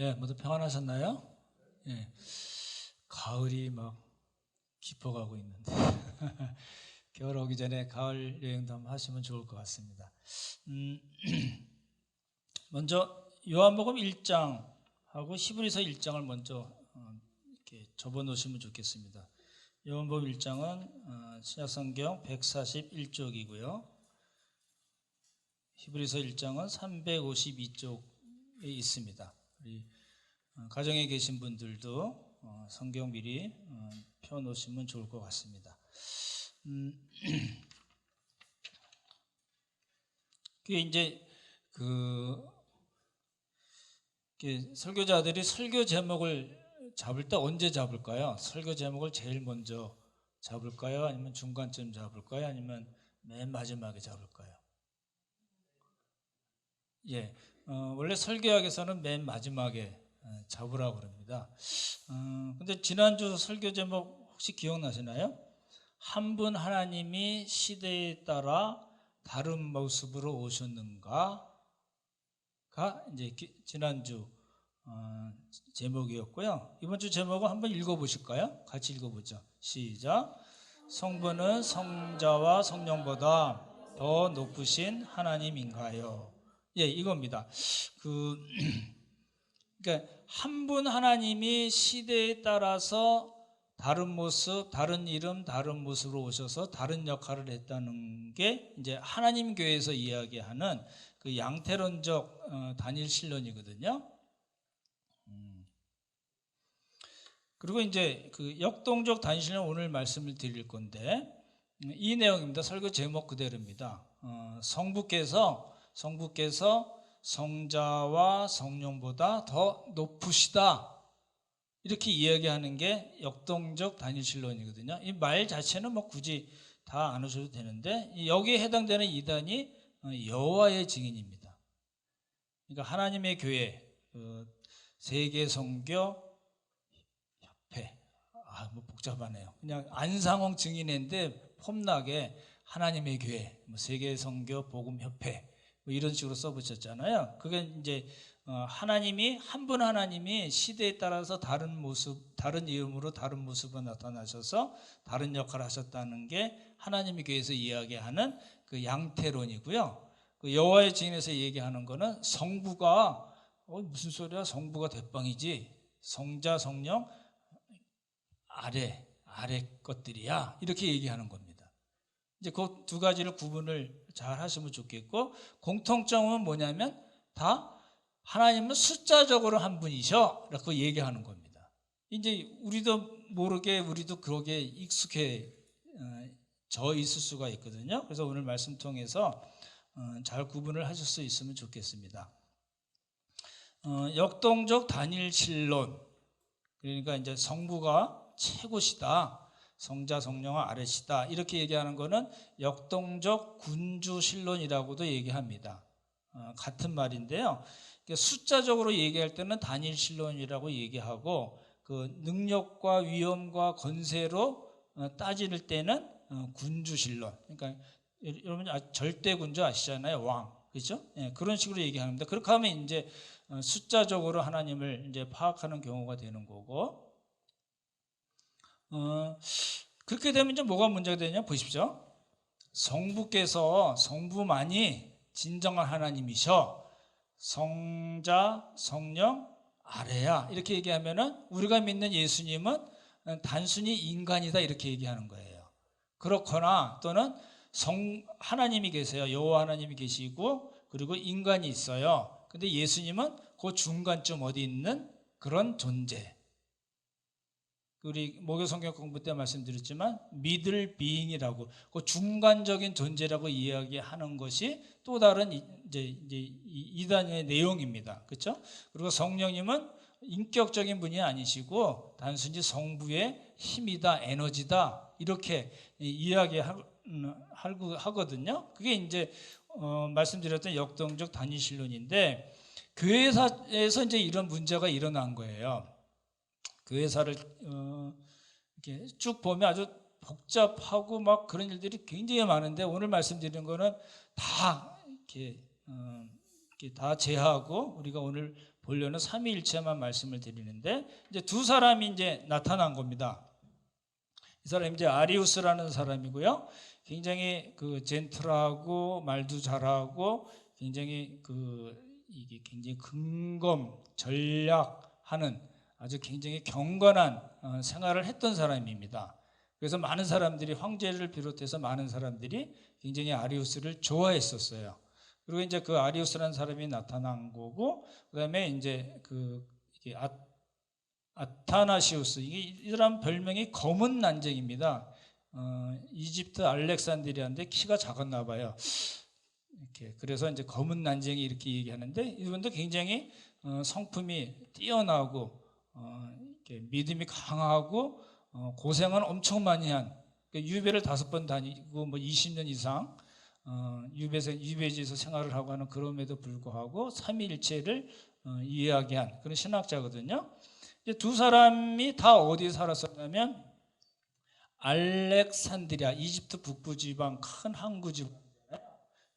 예, 모두 평안하셨나요? 예, 가을이 막 깊어가고 있는데 겨울 오기 전에 가을 여행도 한번 하시면 좋을 것 같습니다. 먼저 요한복음 1장하고 히브리서 1장을 먼저 이렇게 접어 놓으시면 좋겠습니다. 요한복음 1장은 신약성경 141쪽이고요. 히브리서 1장은 352쪽에 있습니다. 우리 가정에 계신 분들도 성경 미리 펴놓으시면 좋을 것 같습니다. 그게 이제 설교자들이 설교 제목을 잡을 때 언제 잡을까요? 설교 제목을 제일 먼저 잡을까요? 아니면 중간쯤 잡을까요? 아니면 맨 마지막에 잡을까요? 예, 원래 설교학에서는 맨 마지막에 잡으라고 그럽니다. 근데 지난주 설교 제목 혹시 기억나시나요? 한 분 하나님이 시대에 따라 다른 모습으로 오셨는가가 이제 지난주 제목이었고요. 이번 주 제목은 한번 읽어보실까요? 같이 읽어보죠. 시작. 성부는 성자와 성령보다 더 높으신 하나님인가요? 예, 이겁니다. 그러니까 한 분 하나님이 시대에 따라서 다른 모습, 다른 이름, 다른 모습으로 오셔서 다른 역할을 했다는 게 이제 하나님 교회에서 이야기하는 그 양태론적 단일 신론이거든요. 그리고 이제 그 역동적 단일 신론 오늘 말씀을 드릴 건데 이 내용입니다. 설교 제목 그대로입니다. 성부께서 성자와 성령보다 더 높으시다. 이렇게 이야기하는 게 역동적 단일신론이거든요. 이 말 자체는 뭐 굳이 다 안 하셔도 되는데 여기에 해당되는 이단이 여호와의 증인입니다. 그러니까 하나님의 교회, 세계 선교 협회, 뭐 복잡하네요. 그냥 안상홍 증인인데 폼나게 하나님의 교회, 세계 선교 복음 협회 뭐 이런 식으로 써붙였잖아요. 그게 이제 하나님이 한 분 하나님이 시대에 따라서 다른 모습, 다른 이름으로 다른 모습으로 나타나셔서 다른 역할을 하셨다는 게 하나님의 교회에서 이야기하는 그 양태론이고요. 그 여호와의 증인에서 얘기하는 거는 성부가 무슨 소리야? 성부가 대빵이지. 성자, 성령 아래 것들이야. 이렇게 얘기하는 겁니다. 이제 그 두 가지를 구분을 잘 하시면 좋겠고 공통점은 뭐냐면 다 하나님은 숫자적으로 한 분이셔 라고 얘기하는 겁니다. 이제 우리도 모르게 우리도 그러게 익숙해져 있을 수가 있거든요. 그래서 오늘 말씀 통해서 잘 구분을 하실 수 있으면 좋겠습니다. 역동적 단일신론, 그러니까 이제 성부가 최고시다, 성자 성령은 아래시다 이렇게 얘기하는 거는 역동적 군주신론이라고도 얘기합니다. 같은 말인데요. 숫자적으로 얘기할 때는 단일신론이라고 얘기하고 그 능력과 위엄과 권세로 따질 때는 군주신론. 그러니까 여러분 절대 군주 아시잖아요, 왕, 그렇죠? 예, 그런 식으로 얘기합니다. 그렇게 하면 이제 숫자적으로 하나님을 이제 파악하는 경우가 되는 거고, 그렇게 되면 이제 뭐가 문제가 되냐 보십시오. 성부만이 진정한 하나님이셔. 성자, 성령 아래야. 이렇게 얘기하면은 우리가 믿는 예수님은 단순히 인간이다 이렇게 얘기하는 거예요. 그렇거나 또는 하나님이 계세요. 여호와 하나님이 계시고 그리고 인간이 있어요. 근데 예수님은 그 중간쯤 어디 있는 그런 존재. 우리 목요 성경 공부 때 말씀드렸지만 미들 비잉이라고 그 중간적인 존재라고 이야기하는 것이 또 다른 이제 이단의 내용입니다. 그렇죠? 그리고 성령님은 인격적인 분이 아니시고 단순히 성부의 힘이다, 에너지다 이렇게 이야기하거든요. 그게 이제 말씀드렸던 역동적 단일신론인데 교회에서 이제 이런 문제가 일어난 거예요. 교회사를 이렇게 쭉 보면 아주 복잡하고 막 그런 일들이 굉장히 많은데 오늘 말씀드리는 거는 다 이렇게 다 제하고 우리가 오늘 본론은 삼위일체만 말씀을 드리는데 이제 두 사람이 이제 나타난 겁니다. 이 사람이 이제 아리우스라는 사람이고요. 굉장히 그 젠틀하고 말도 잘하고 굉장히 이게 굉장히 근검 전략하는 아주 굉장히 경건한 생활을 했던 사람입니다. 그래서 많은 사람들이 황제를 비롯해서 많은 사람들이 굉장히 아리우스를 좋아했었어요. 그리고 이제 그 아리우스라는 사람이 나타난 거고, 그다음에 이제 이게 아타나시우스, 이 사람 별명이 검은 난쟁입니다. 이집트 알렉산드리아인데 키가 작았나 봐요. 이렇게 그래서 이제 검은 난쟁이 이렇게 얘기하는데, 이분도 굉장히 성품이 뛰어나고 이렇게 믿음이 강하고 고생은 엄청 많이 한, 유배를 5번 다니고 뭐 20년 이상 유배지에서 생활을 하고 하는, 그럼에도 불구하고 삼위일체를 이해하게 그런 신학자거든요. 이제 두 사람이 다 어디에 살았었냐면 알렉산드리아, 이집트 북부 지방 큰 항구 지방,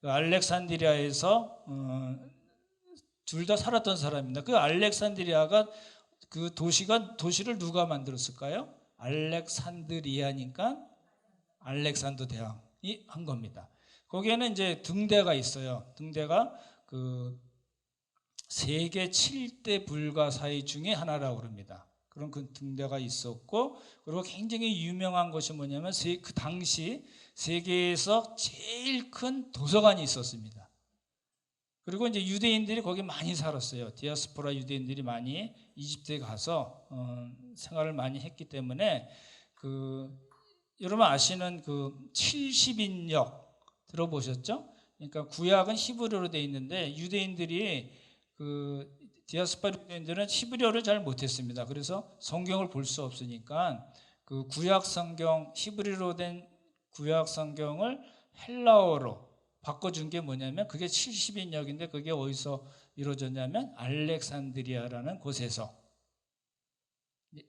그 알렉산드리아에서 둘 다 살았던 사람입니다. 그 알렉산드리아가 그 도시를 누가 만들었을까요? 알렉산드리아니까 알렉산더 대왕이 한 겁니다. 거기에는 이제 등대가 있어요. 등대가 그 세계 7대 불가사의 중에 하나라고 그럽니다. 그런 그 등대가 있었고, 그리고 굉장히 유명한 것이 뭐냐면 그 당시 세계에서 제일 큰 도서관이 있었습니다. 그리고 이제 유대인들이 거기 많이 살았어요. 디아스포라 유대인들이 많이 이집트에 가서 생활을 많이 했기 때문에 여러분 아시는 그 70인역 들어보셨죠? 그러니까 구약은 히브리어로 돼 있는데 유대인들이 디아스포라 유대인들은 히브리어를 잘 못했습니다. 그래서 성경을 볼 수 없으니까 그 구약 성경, 히브리어로 된 구약 성경을 헬라어로 바꿔준 게 뭐냐면 그게 70인역인데 그게 어디서 이루어졌냐면 알렉산드리아라는 곳에서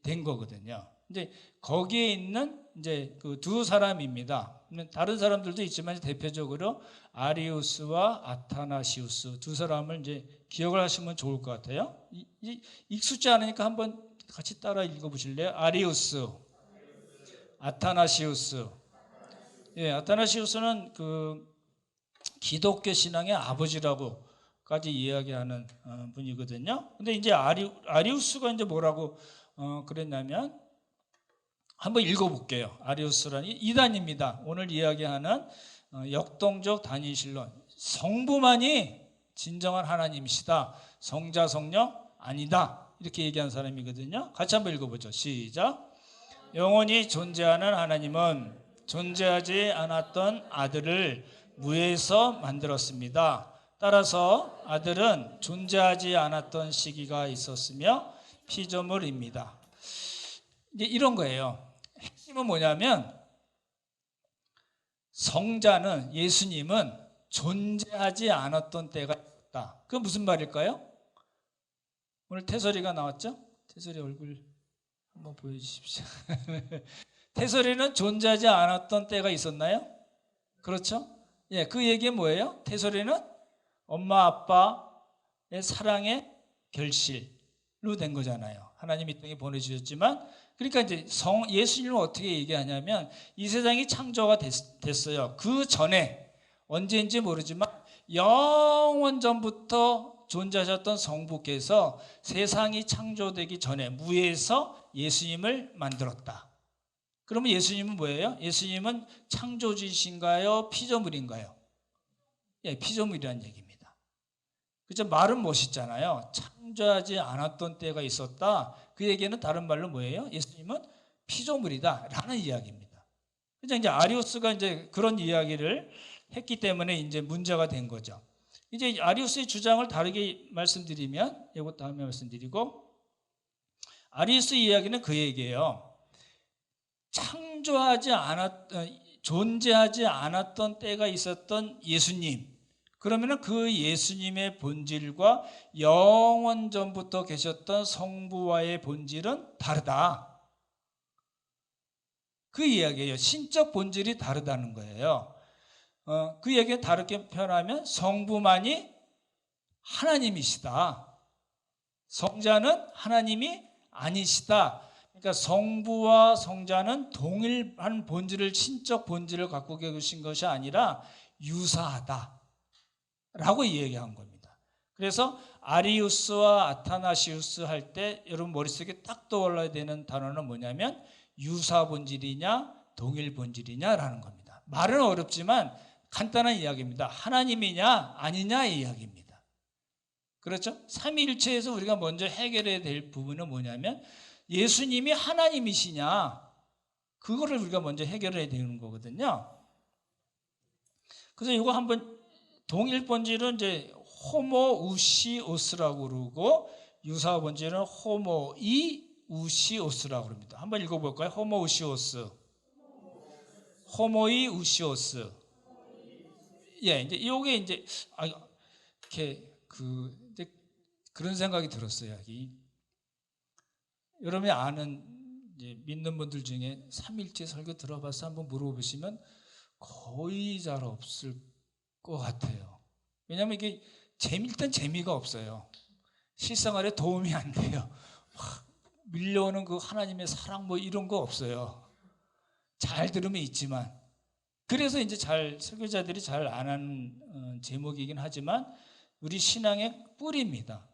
된 거거든요. 근데 거기에 있는 이제 그 두 사람입니다. 다른 사람들도 있지만 대표적으로 아리우스와 아타나시우스 두 사람을 이제 기억을 하시면 좋을 것 같아요. 익숙지 않으니까 한번 같이 따라 읽어보실래요? 아리우스, 아타나시우스. 예, 아타나시우스는 기독교 신앙의 아버지라고까지 이야기하는 분이거든요. 근데 이제 아리우스가 이제 뭐라고 그랬냐면 한번 읽어볼게요. 아리우스라는 이단입니다. 오늘 이야기하는 역동적 단일신론, 성부만이 진정한 하나님이시다, 성자 성령 아니다, 이렇게 얘기한 사람이거든요. 같이 한번 읽어보죠. 시작. 영원히 존재하는 하나님은 존재하지 않았던 아들을 무에서 만들었습니다. 따라서 아들은 존재하지 않았던 시기가 있었으며 피조물입니다. 이제 이런 거예요. 핵심은 뭐냐면 성자는, 예수님은 존재하지 않았던 때가 있었다. 그건 무슨 말일까요? 오늘 태설이가 나왔죠? 태설이 얼굴 한번 보여주십시오. 태설이는 존재하지 않았던 때가 있었나요? 그렇죠? 예, 그 얘기가 뭐예요? 태설이는 엄마 아빠의 사랑의 결실로 된 거잖아요. 하나님이 이 땅에 보내주셨지만, 그러니까 이제 예수님은 어떻게 얘기하냐면 이 세상이 창조가 됐어요. 그 전에 언제인지 모르지만 영원 전부터 존재하셨던 성부께서 세상이 창조되기 전에 무에서 예수님을 만들었다. 그러면 예수님은 뭐예요? 예수님은 창조주이신가요? 피조물인가요? 예, 피조물이라는 얘기입니다. 그죠? 말은 멋있잖아요. 창조하지 않았던 때가 있었다. 그 얘기는 다른 말로 뭐예요? 예수님은 피조물이다 라는 이야기입니다. 그죠? 이제 아리우스가 이제 그런 이야기를 했기 때문에 이제 문제가 된 거죠. 이제 아리우스의 주장을 다르게 말씀드리면, 이거 다음에 말씀드리고, 아리우스 이야기는 그 얘기예요. 존재하지 않았던 때가 있었던 예수님, 그러면 그 예수님의 본질과 영원 전부터 계셨던 성부와의 본질은 다르다. 그 이야기예요. 신적 본질이 다르다는 거예요. 그 얘기를 다르게 표현하면 성부만이 하나님이시다. 성자는 하나님이 아니시다. 그러니까 성부와 성자는 동일한 본질을, 신적 본질을 갖고 계신 것이 아니라 유사하다 라고 이야기한 겁니다. 그래서 아리우스와 아타나시우스 할 때 여러분 머릿속에 딱 떠올라야 되는 단어는 뭐냐면 유사 본질이냐 동일 본질이냐라는 겁니다. 말은 어렵지만 간단한 이야기입니다. 하나님이냐 아니냐 이야기입니다. 그렇죠? 삼위일체에서 우리가 먼저 해결해야 될 부분은 뭐냐면 예수님이 하나님이시냐, 그거를 우리가 먼저 해결해야 되는 거거든요. 그래서 이거 한번, 동일 본질은 이제 호모우시오스라고 그러고 유사 본질은 호모이우시오스라고 그럽니다. 한번 읽어볼까요? 호모우시오스, 호모이우시오스. 예, 이제 이게 이제 이렇게 이제 그런 생각이 들었어요. 여러분이 아는 이제 믿는 분들 중에 삼일체 설교 들어봐서 한번 물어보시면 거의 잘 없을 것 같아요. 왜냐하면 이게 일단 재미가 없어요. 실생활에 도움이 안 돼요. 밀려오는 그 하나님의 사랑 뭐 이런 거 없어요. 잘 들으면 있지만. 그래서 이제 설교자들이 잘 안 하는 제목이긴 하지만 우리 신앙의 뿌리입니다.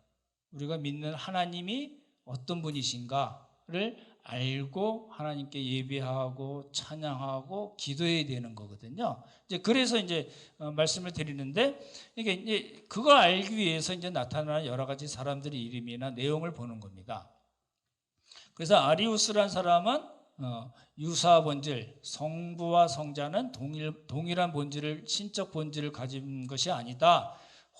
우리가 믿는 하나님이 어떤 분이신가를 알고 하나님께 예배하고 찬양하고 기도해야 되는 거거든요. 그래서 이제 말씀을 드리는데, 이게 이제 그걸 알기 위해서 이제 나타나는 여러 가지 사람들의 이름이나 내용을 보는 겁니다. 그래서 아리우스란 사람은 유사 본질, 성부와 성자는 동일한 본질을, 신적 본질을 가진 것이 아니다.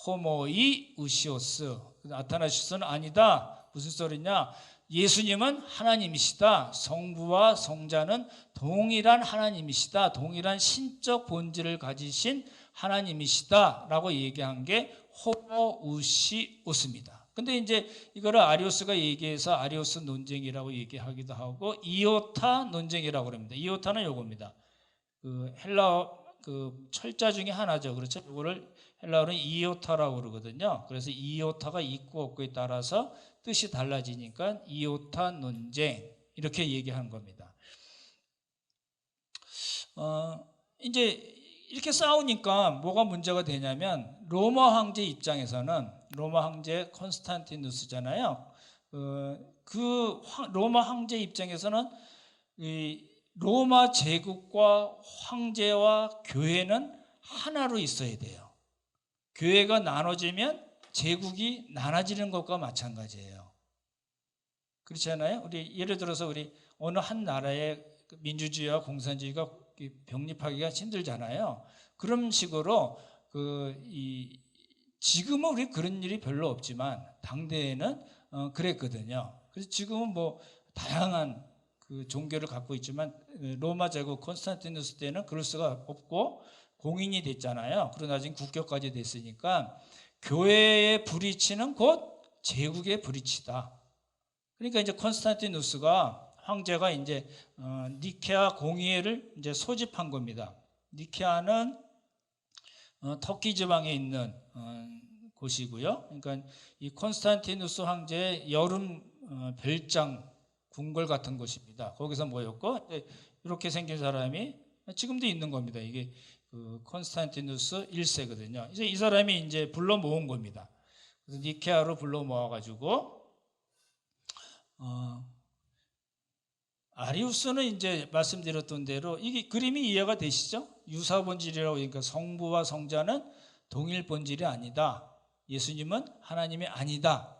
호모이우시오스. 아타나시스는 아니다. 무슨 소리냐? 예수님은 하나님이시다. 성부와 성자는 동일한 하나님이시다. 동일한 신적 본질을 가지신 하나님이시다 라고 얘기한 게 호모우시오스입니다. 근데 이제 이거를 아리우스가 얘기해서 아리우스 논쟁이라고 얘기하기도 하고 이오타 논쟁이라고 그럽니다. 이오타는 요겁니다. 헬라어 철자 중에 하나죠. 그렇죠? 이거를 헬라어는 이오타라고 그러거든요. 그래서 이오타가 있고 없고에 따라서 뜻이 달라지니까 이오타 논쟁 이렇게 얘기하는 겁니다. 이제 이렇게 싸우니까 뭐가 문제가 되냐면 로마 황제 입장에서는, 로마 황제 콘스탄티누스잖아요. 로마 황제 입장에서는 이 로마 제국과 황제와 교회는 하나로 있어야 돼요. 교회가 나눠지면 제국이 나눠지는 것과 마찬가지예요. 그렇지 않아요? 우리 예를 들어서 우리 어느 한 나라의 민주주의와 공산주의가 병립하기가 힘들잖아요. 그런 식으로 지금은 우리 그런 일이 별로 없지만 당대에는 그랬거든요. 그래서 지금은 뭐 다양한 종교를 갖고 있지만 로마 제국 콘스탄티누스 때는 그럴 수가 없고 공인이 됐잖아요. 그러고 나중에 국교까지 됐으니까 교회의 불이치는 곧 제국의 불이치다. 그러니까 이제 콘스탄티누스가 황제가 이제 니케아 공의회를 이제 소집한 겁니다. 니케아는 터키 지방에 있는 곳이고요. 그러니까 이 콘스탄티누스 황제의 여름 별장 궁궐 같은 곳입니다. 거기서 모였고 이렇게 생긴 사람이 지금도 있는 겁니다. 이게 콘스탄티누스 1세거든요. 그래서 이 사람이 이제 불러 모은 겁니다. 그래서 니케아로 불러 모아가지고 아리우스는 이제 말씀드렸던 대로 이게 그림이 이해가 되시죠? 유사 본질이라고, 그러니까 성부와 성자는 동일 본질이 아니다. 예수님은 하나님이 아니다.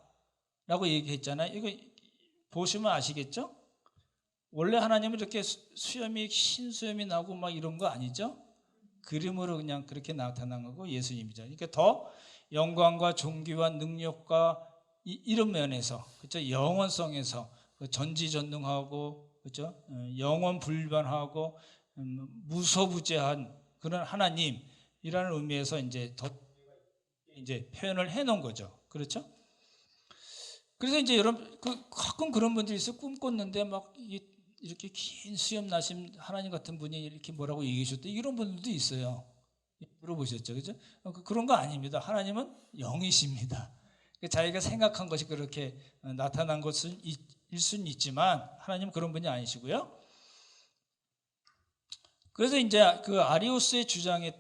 라고 얘기했잖아요. 이거 보시면 아시겠죠? 원래 하나님은 이렇게 흰 수염이 나고 막 이런 거 아니죠? 그림으로 그냥 그렇게 나타난 거고 예수님이죠. 그러니까 더 영광과 존귀와 능력과 이런 면에서, 그렇죠? 영원성에서 전지전능하고, 그렇죠? 영원 불변하고 무소부재한 그런 하나님이라는 의미에서 이제 더 이제 표현을 해놓은 거죠. 그렇죠? 그래서 이제 여러분 가끔 그런 분들이 있어요. 꿈꿨는데 막 이렇게 긴 수염 나신 하나님 같은 분이 이렇게 뭐라고 얘기하셨대. 이런 분들도 있어요. 물어보셨죠, 그렇죠? 그런 거 아닙니다. 하나님은 영이십니다. 자기가 생각한 것이 그렇게 나타난 것일 수는 있지만 하나님은 그런 분이 아니시고요. 그래서 이제 그 아리우스의 주장에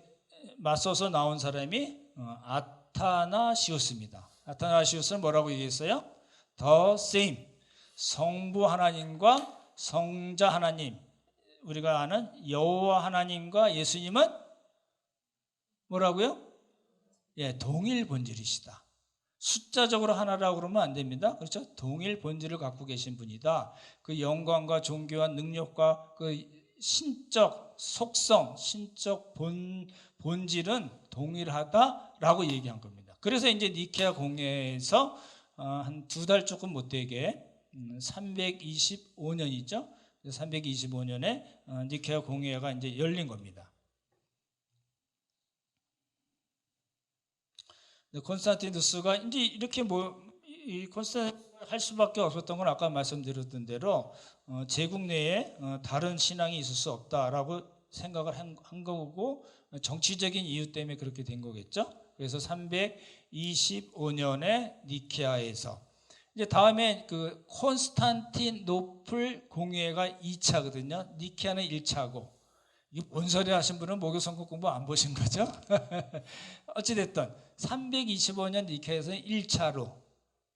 맞서서 나온 사람이 아타나시우스입니다. 아타나시우스는 뭐라고 얘기했어요? The same. 성부 하나님과 성자 하나님, 우리가 아는 여호와 하나님과 예수님은 뭐라고요? 예, 동일 본질이시다. 숫자적으로 하나라고 그러면 안 됩니다. 그렇죠? 동일 본질을 갖고 계신 분이다. 그 영광과 존귀와 능력과 그 신적 속성, 신적 본질은 동일하다라고 얘기한 겁니다. 그래서 이제 니케아 공회에서 한 2달 조금 못 되게 325년이죠. 325년에 니케아 공회가 이제 열린 겁니다. 콘스탄티누스가 이제 이렇게 할 수밖에 없었던 건 아까 말씀드렸던 대로 제국 내에 다른 신앙이 있을 수 없다라고 생각을 한 거고, 정치적인 이유 때문에 그렇게 된 거겠죠. 그래서 325년에 니케아에서 이제 다음에 그 콘스탄티노플 공회가 2차거든요. 니케아는 1차고. 이게 뭔 소리 하신 분은 목요성경 공부 안 보신 거죠? 어찌됐든 325년 니케아에서는 1차로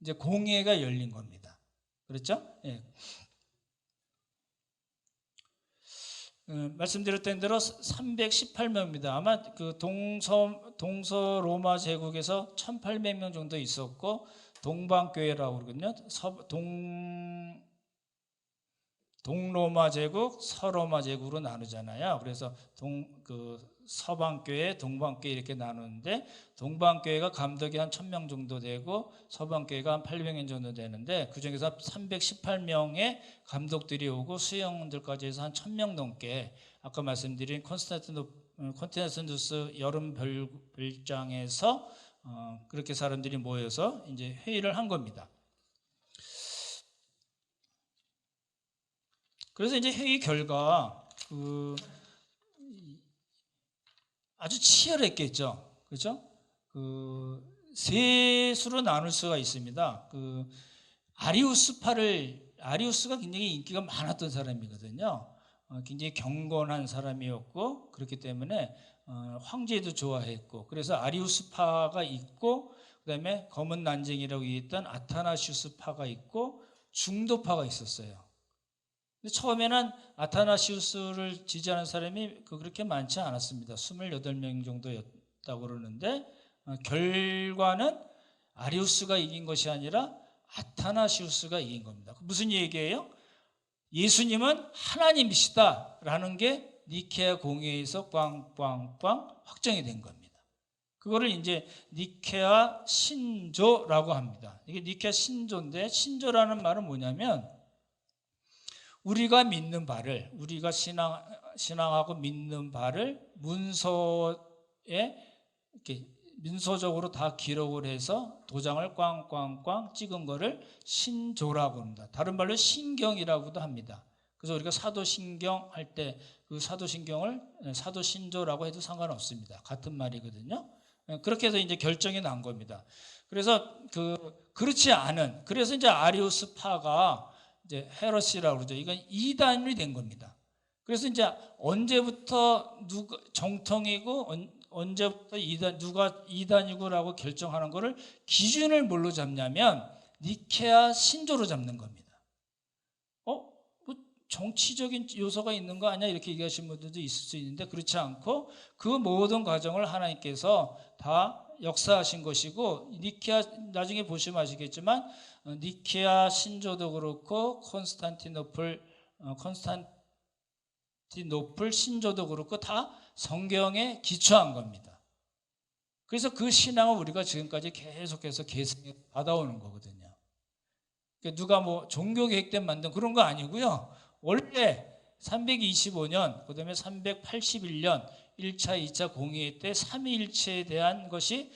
이제 공회가 열린 겁니다. 그렇죠? 예. 말씀드렸던 대로 318명입니다. 아마 그 동서 로마 제국에서 1800명 정도 있었고, 동방교회라고 그러거든요. 동로마 제국, 서로마 제국으로 나누잖아요. 그래서 서방교회, 동방교회 이렇게 나누는데, 동방교회가 감독이 한 1000명 정도 되고 서방교회가 한 800명 정도 되는데, 그중에서 318명의 감독들이 오고 수영들까지 해서 한 1000명 넘게, 아까 말씀드린 콘스탄티누스 여름 별장에서 그렇게 사람들이 모여서 이제 회의를 한 겁니다. 그래서 이제 회의 결과 아주 치열했겠죠. 그렇죠? 세 수로 나눌 수가 있습니다. 아리우스가 굉장히 인기가 많았던 사람이거든요. 굉장히 경건한 사람이었고, 그렇기 때문에 황제도 좋아했고, 그래서 아리우스파가 있고, 그다음에 검은 난쟁이라고 얘기했던 아타나시우스파가 있고, 중도파가 있었어요. 처음에는 아타나시우스를 지지하는 사람이 그렇게 많지 않았습니다. 28명 정도였다고 그러는데, 결과는 아리우스가 이긴 것이 아니라 아타나시우스가 이긴 겁니다. 무슨 얘기예요? 예수님은 하나님이시다라는 게 니케아 공회에서 꽝꽝꽝 확정이 된 겁니다. 그거를 이제 니케아 신조라고 합니다. 이게 니케아 신조인데, 신조라는 말은 뭐냐면 우리가 믿는 바를, 우리가 신앙하고 믿는 바를 문서에 이렇게 민소적으로 다 기록을 해서 도장을 꽝꽝꽝 찍은 거를 신조라고 합니다. 다른 말로 신경이라고도 합니다. 그래서 우리가 사도신경 할 때 그 사도신경을 사도신조라고 해도 상관없습니다. 같은 말이거든요. 그렇게 해서 이제 결정이 난 겁니다. 그래서 그렇지 않은, 그래서 이제 아리우스파가 이제 헤러시라고 그러죠. 이건 이단이 된 겁니다. 그래서 이제 언제부터 누가 정통이고 언제부터 누가 이단이고라고 결정하는 것을 기준을 뭘로 잡냐면 니케아 신조로 잡는 겁니다. 뭐 정치적인 요소가 있는 거 아니야? 이렇게 얘기하시는 분들도 있을 수 있는데, 그렇지 않고 그 모든 과정을 하나님께서 다 역사하신 것이고, 니케아 나중에 보시면 아시겠지만 니케아 신조도 그렇고 콘스탄티노플 신조도 그렇고 다 성경에 기초한 겁니다. 그래서 그 신앙을 우리가 지금까지 계속해서 계승해 받아오는 거거든요. 누가 뭐 종교개혁 때 만든 그런 거 아니고요. 원래 325년, 그 다음에 381년 1차, 2차 공의회 때 삼위일체에 대한 것이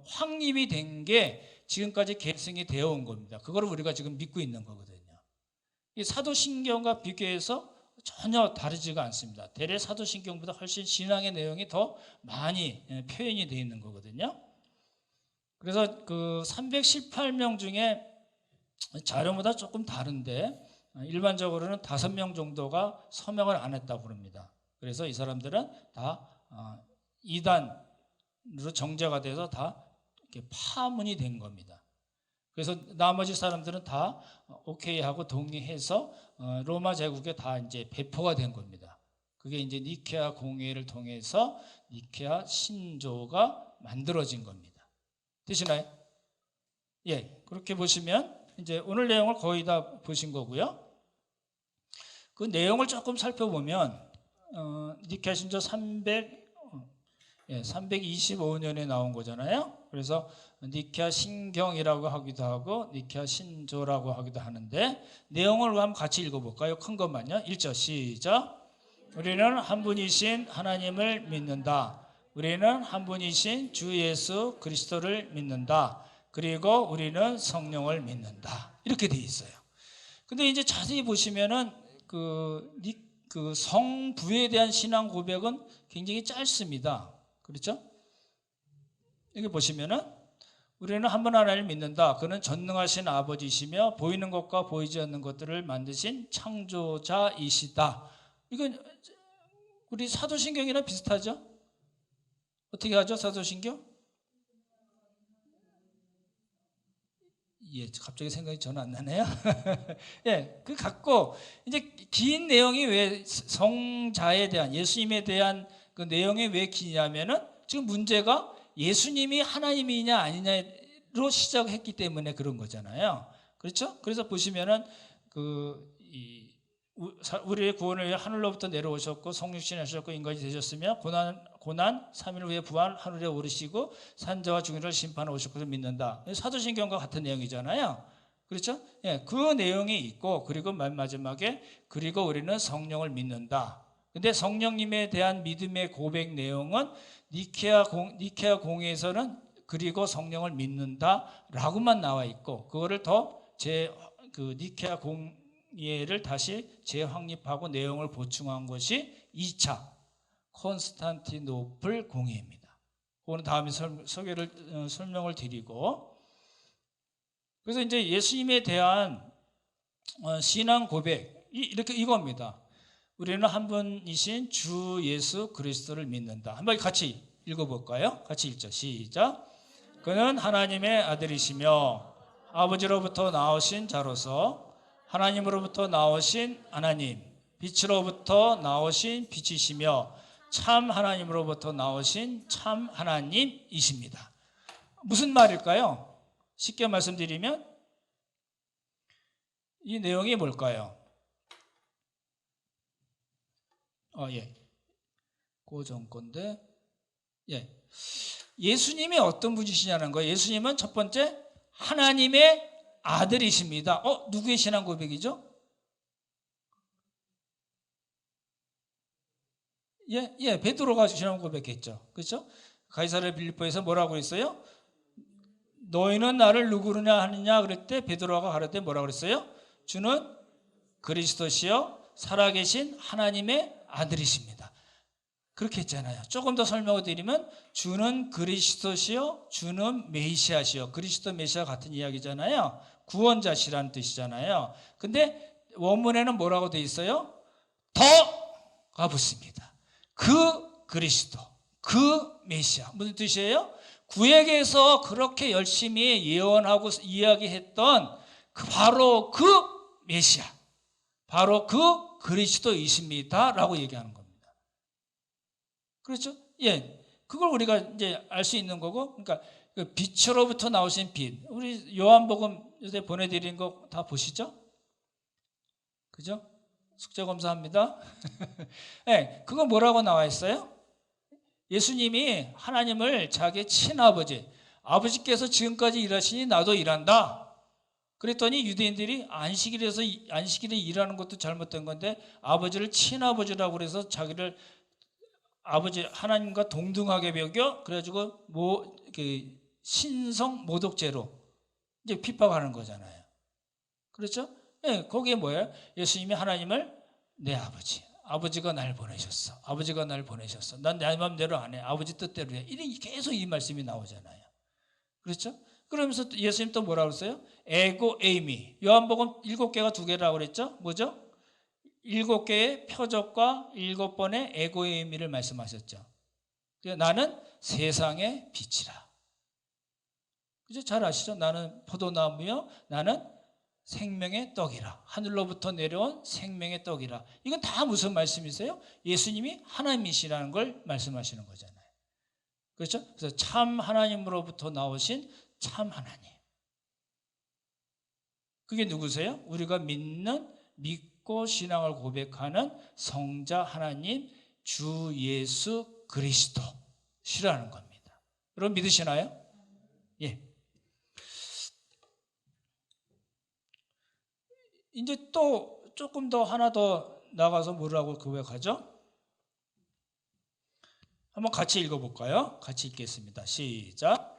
확립이 된 게 지금까지 계승이 되어 온 겁니다. 그걸 우리가 지금 믿고 있는 거거든요. 이 사도신경과 비교해서 전혀 다르지가 않습니다. 대래 사도신경보다 훨씬 신앙의 내용이 더 많이 표현이 되어 있는 거거든요. 그래서 그 318명 중에 자료마다 조금 다른데 일반적으로는 5명 정도가 서명을 안 했다고 그럽니다. 그래서 이 사람들은 다 이단으로 정죄가 돼서 다 이렇게 파문이 된 겁니다. 그래서 나머지 사람들은 다 오케이 하고 동의해서 로마 제국에 다 이제 배포가 된 겁니다. 그게 이제 니케아 공회를 통해서 니케아 신조가 만들어진 겁니다. 되시나요? 예, 그렇게 보시면 이제 오늘 내용을 거의 다 보신 거고요. 그 내용을 조금 살펴보면 니케아 신조 325년에 나온 거잖아요. 그래서 니케아 신경이라고 하기도 하고 니케아 신조라고 하기도 하는데 내용을 한번 같이 읽어볼까요? 큰 것만요. 1절 시작. 우리는 한 분이신 하나님을 믿는다. 우리는 한 분이신 주 예수 그리스도를 믿는다. 그리고 우리는 성령을 믿는다. 이렇게 돼 있어요. 근데 이제 자세히 보시면은 그 성부에 대한 신앙 고백은 굉장히 짧습니다. 그렇죠? 여기 보시면은 우리는 한 분 하나님을 믿는다. 그는 전능하신 아버지시며 보이는 것과 보이지 않는 것들을 만드신 창조자이시다. 이건 우리 사도신경이랑 비슷하죠? 어떻게 하죠? 사도신경? 예, 갑자기 생각이 저는 안 나네요. 예, 그 갖고 이제 긴 내용이 왜 성자에 대한 예수님에 대한 그 내용이 왜 기냐면은 지금 문제가 예수님이 하나님이냐 아니냐로 시작했기 때문에 그런 거잖아요. 그렇죠? 그래서 보시면은 우리의 구원을 위해 하늘로부터 내려오셨고 성육신 하셨고 인간이 되셨으며 고난 3일 후에 부활 하늘에 오르시고 산자와 중인을 심판하러 오실 것을 믿는다. 사도신경과 같은 내용이잖아요. 그렇죠? 예, 그 내용이 있고 그리고 맨 마지막에 그리고 우리는 성령을 믿는다. 근데 성령님에 대한 믿음의 고백 내용은 니케아 공회에서는 그리고 성령을 믿는다라고만 나와 있고 그거를 더 니케아 공회를 다시 재확립하고 내용을 보충한 것이 2차 콘스탄티노플 공회입니다. 그거는 다음에 설명을 드리고 그래서 이제 예수님에 대한 신앙 고백 이렇게 이겁니다. 우리는 한 분이신 주 예수 그리스도를 믿는다. 한번 같이 읽어볼까요? 같이 읽죠. 시작. 그는 하나님의 아들이시며 아버지로부터 나오신 자로서 하나님으로부터 나오신 하나님, 빛으로부터 나오신 빛이시며 참 하나님으로부터 나오신 참 하나님이십니다. 무슨 말일까요? 쉽게 말씀드리면 이 내용이 뭘까요? 예. 고전 건데, 예. 예수님이 어떤 분이시냐는 거예요. 예수님은 첫 번째, 하나님의 아들이십니다. 누구의 신앙 고백이죠? 예, 베드로가 신앙 고백했죠. 그렇죠? 가이사랴 빌립보에서 뭐라고 했어요? 너희는 나를 누구냐 하느냐 그럴 때 베드로가 가르때 뭐라고 그랬어요? 주는 그리스도시요 살아계신 하나님의 아들이십니다. 그렇게 했잖아요. 조금 더 설명을 드리면 주는 그리스도시요 주는 메시아시요. 그리스도 메시아 같은 이야기잖아요. 구원자시라는 뜻이잖아요. 근데 원문에는 뭐라고 돼 있어요? 더가 붙습니다. 그 그리스도, 그 메시아. 무슨 뜻이에요? 구약에서 그렇게 열심히 예언하고 이야기했던 바로 그 메시아, 바로 그 그리스도이십니다 라고 얘기하는 겁니다. 그렇죠? 예, 그걸 우리가 이제 알 수 있는 거고, 그러니까 빛으로부터 나오신 빛. 우리 요한복음 요새 보내드린 거 다 보시죠? 그죠? 숙제 검사합니다. 네, 그거 뭐라고 나와 있어요? 예수님이 하나님을 자기의 친아버지, 아버지께서 지금까지 일하시니 나도 일한다. 그랬더니 유대인들이 안식일에서 안식일에 일하는 것도 잘못된 건데 아버지를 친아버지라고 그래서 자기를 아버지 하나님과 동등하게 여겨 그래가지고 신성 모독죄로 이제 핍박하는 거잖아요. 그렇죠? 네, 거기에 뭐예요? 예수님이 하나님을 내 아버지, 아버지가 날 보내셨어. 아버지가 날 보내셨어. 난 내 맘대로 안 해. 아버지 뜻대로 해. 이런 계속 이 말씀이 나오잖아요. 그렇죠? 그러면서 예수님 또 뭐라고 그랬어요? 에고 에이미. 요한복음 7개가 2개라고 그랬죠? 뭐죠? 7개의 표적과 7번의 에고 에이미를 말씀하셨죠. 나는 세상의 빛이라. 그죠? 잘 아시죠? 나는 포도나무며 나는 생명의 떡이라. 하늘로부터 내려온 생명의 떡이라. 이건 다 무슨 말씀이세요? 예수님이 하나님이시라는 걸 말씀하시는 거잖아요. 그렇죠? 그래서 참 하나님으로부터 나오신 참 하나님. 그게 누구세요? 우리가 믿고 신앙을 고백하는 성자 하나님 주 예수 그리스도시라는 겁니다. 여러분 믿으시나요? 예. 이제 또 조금 더 하나 더 나가서 뭐라고 고백하죠? 한번 같이 읽어볼까요? 같이 읽겠습니다. 시작.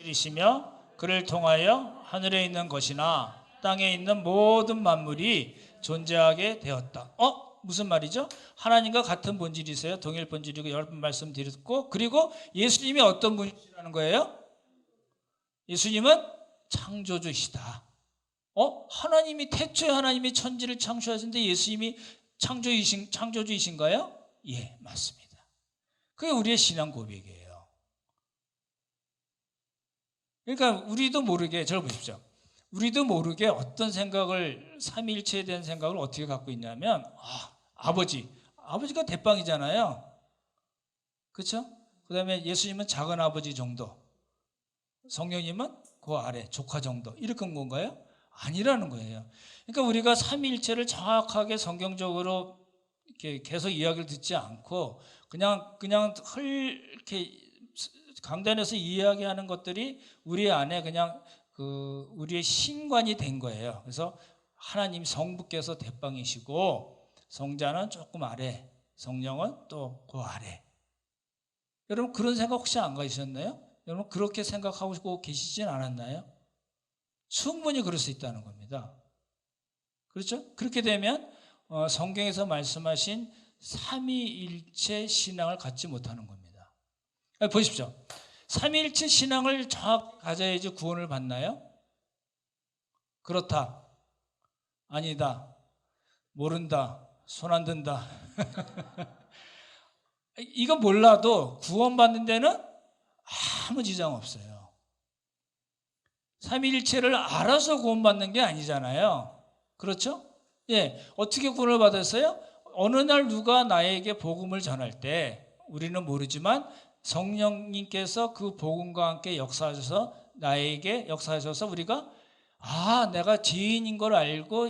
이시며 그를 통하여 하늘에 있는 것이나 땅에 있는 모든 만물이 존재하게 되었다. 무슨 말이죠? 하나님과 같은 본질이세요. 동일 본질이고 여러 번 말씀드렸고, 그리고 예수님이 어떤 분이시라는 거예요? 예수님은 창조주시다. 하나님이 태초에 하나님이 천지를 창조하셨는데 예수님이 창조주이신가요? 예, 맞습니다. 그게 우리의 신앙 고백이에요. 그러니까 우리도 모르게, 저를 보십시오. 우리도 모르게 어떤 생각을, 삼위일체에 대한 생각을 어떻게 갖고 있냐면, 아버지가 대빵이잖아요. 그렇죠? 그 다음에 예수님은 작은 아버지 정도, 성령님은 그 아래 조카 정도, 이렇게 한 건가요? 아니라는 거예요. 그러니까 우리가 삼위일체를 정확하게 성경적으로 이렇게 계속 이야기를 듣지 않고 그냥 이렇게 강단에서 이야기하는 것들이 우리 안에 그냥 우리의 신관이 된 거예요. 그래서 하나님 성부께서 대빵이시고 성자는 조금 아래, 성령은 또 그 아래. 여러분 그런 생각 혹시 안 가지셨나요? 여러분 그렇게 생각하고 계시진 않았나요? 충분히 그럴 수 있다는 겁니다. 그렇죠? 그렇게 되면 성경에서 말씀하신 삼위일체 신앙을 갖지 못하는 겁니다. 보십시오. 삼위일체 신앙을 정확히 가져야지 구원을 받나요? 그렇다. 아니다. 모른다. 손 안 든다. 이거 몰라도 구원받는 데는 아무 지장 없어요. 삼위일체를 알아서 구원받는 게 아니잖아요. 그렇죠? 예. 어떻게 구원을 받았어요? 어느 날 누가 나에게 복음을 전할 때 우리는 모르지만 성령님께서 그 복음과 함께 역사하셔서 나에게 역사하셔서 우리가 내가 죄인인 걸 알고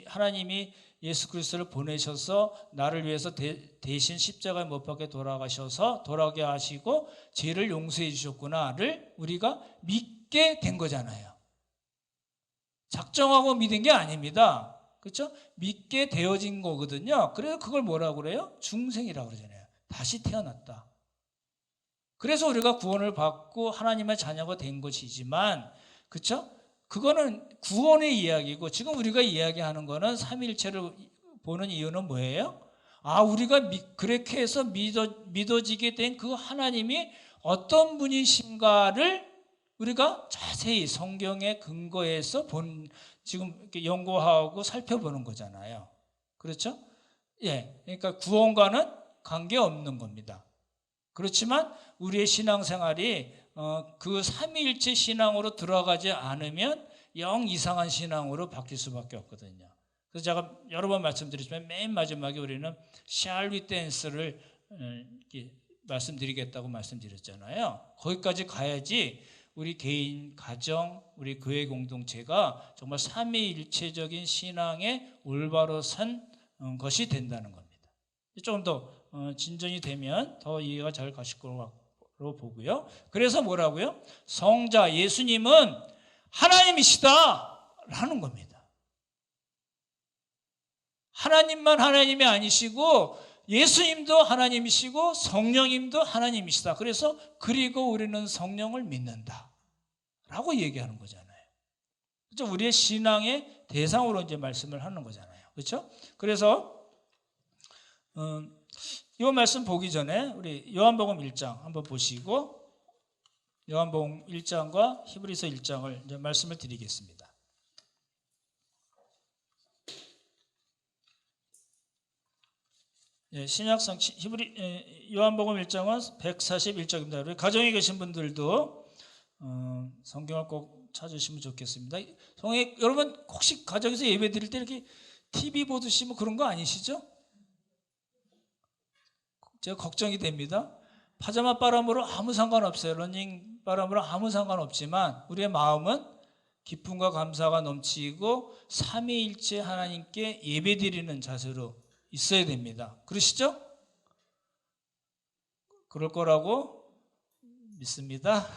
하나님이 예수 그리스도를 보내셔서 나를 위해서 대신 십자가에 못 박혀 돌아가셔서 돌아오게 하시고 죄를 용서해 주셨구나를 우리가 믿게 된 거잖아요. 작정하고 믿은 게 아닙니다. 그렇죠? 믿게 되어진 거거든요. 그래서 그걸 뭐라고 그래요? 중생이라고 그러잖아요. 다시 태어났다. 그래서 우리가 구원을 받고 하나님의 자녀가 된 것이지만, 그렇죠? 그거는 구원의 이야기고 지금 우리가 이야기하는 거는 삼위일체를 보는 이유는 뭐예요? 우리가 그렇게 해서 믿어지게 된 그 하나님이 어떤 분이신가를 우리가 자세히 성경에 근거해서 지금 이렇게 연구하고 살펴보는 거잖아요. 그렇죠? 예. 그러니까 구원과는 관계없는 겁니다. 그렇지만 우리의 신앙생활이 그 삼위일체 신앙으로 들어가지 않으면 영 이상한 신앙으로 바뀔 수밖에 없거든요. 그래서 제가 여러 번 말씀드렸지만 맨 마지막에 우리는 Shall we dance를 말씀드리겠다고 말씀드렸잖아요. 거기까지 가야지 우리 개인, 가정, 우리 교회 공동체가 정말 삼위일체적인 신앙에 올바로 선 것이 된다는 겁니다. 조금 더 진전이 되면 더 이해가 잘 가실 거로 보고요. 그래서 뭐라고요? 성자 예수님은 하나님이시다라는 겁니다. 하나님만 하나님이 아니시고 예수님도 하나님이시고 성령님도 하나님이시다. 그래서 그리고 우리는 성령을 믿는다 라고 얘기하는 거잖아요. 그렇죠? 우리의 신앙의 대상으로 이제 말씀을 하는 거잖아요. 그렇죠? 그래서 이 말씀 보기 전에 우리 요한복음 1장 한번 보시고 요한복음 1장과 히브리서 1장을 이제 말씀을 드리겠습니다. 신약성 요한복음 1장은 141쪽입니다. 우리 가정에 계신 분들도 성경을 꼭 찾으시면 좋겠습니다. 여러분 혹시 가정에서 예배 드릴 때 이렇게 TV 보듯이 뭐 그런 거 아니시죠? 제가 걱정이 됩니다. 파자마 바람으로 아무 상관없어요. 러닝 바람으로 아무 상관없지만 우리의 마음은 기쁨과 감사가 넘치고 삼위일체 하나님께 예배드리는 자세로 있어야 됩니다. 그러시죠? 그럴 거라고 믿습니다.